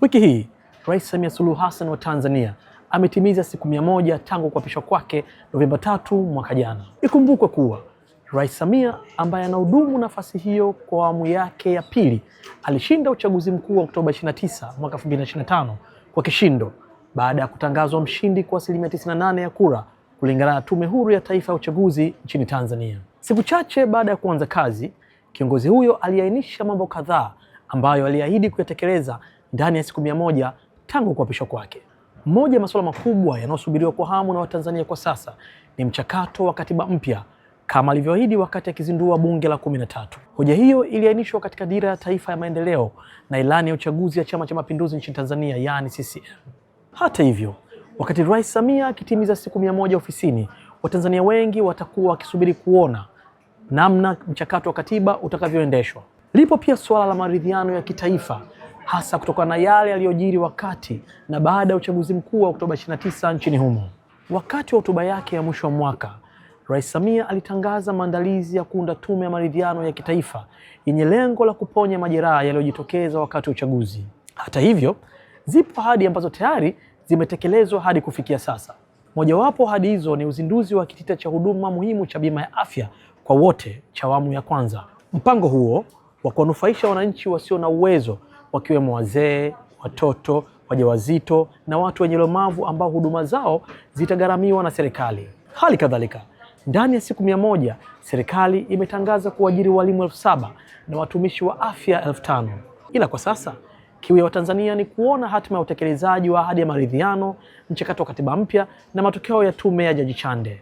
Wiki hii Rais Samia Suluhu Hassan wa Tanzania ametimiza siku 100 tangu kuapishwa kwake Novemba 3 mwaka jana. Ikumbukwe kuwa Rais Samia ambaye anahudumu nafasi hiyo kwa awamu yake ya pili alishinda uchaguzi mkuu wa Oktoba 29 mwaka 2025 kwa kishindo baada ya kutangazwa mshindi kwa 98% ya kura kulingana na Tume Huru ya Taifa ya Uchaguzi nchini Tanzania. Siku chache baada ya kuanza kazi, kiongozi huyo aliainisha mambo kadhaa ambayo aliahidi kuyatekeleza ndani ya siku 100 tangu kuapishwa kwake. Moja ya masuala makubwa yanayosubiriwa kwa hamu na Watanzania kwa sasa ni mchakato wa katiba mpya kama alivyoahidi wakati akizindua bunge la 13. Hoja hiyo iliainishwa katika Dira ya Taifa ya Maendeleo na Ilani ya Uchaguzi ya Chama cha Mapinduzi nchini Tanzania, yaani CCM. Hata hivyo, wakati Rais Samia akitimiza siku 100 ofisini, Watanzania wengi watakuwa wakisubiri kuona namna mchakato wa katiba utakavyoendeshwa. Lipo pia suala la maridhiano ya kitaifa, hasa kutokana na yale yaliyojiri wakati na baada ya uchaguzi mkuu wa Oktoba 29 nchini humo. Wakati wa hotuba yake ya mwisho wa mwaka, Rais Samia alitangaza maandalizi ya kuunda tume ya maridhiano ya kitaifa yenye lengo la kuponya majeraha yaliyojitokeza wakati wa uchaguzi. Hata hivyo, zipo ahadi ambazo tayari zimetekelezwa hadi kufikia sasa. Mojawapo ahadi hizo ni uzinduzi wa kitita cha huduma muhimu cha bima ya afya kwa wote cha awamu ya kwanza. Mpango huo wa kuwanufaisha wananchi wasio na uwezo wakiwemo wazee, watoto, wajawazito na watu wenye ulemavu ambao huduma zao zitagharamiwa na serikali. Hali kadhalika, ndani ya siku 100 serikali imetangaza kuajiri walimu 7,000 na watumishi wa afya 5,000. Ila kwa sasa kiu ya Watanzania ni kuona hatima ya utekelezaji wa ahadi ya maridhiano, mchakato wa katiba mpya na matokeo ya tume ya Jaji Chande.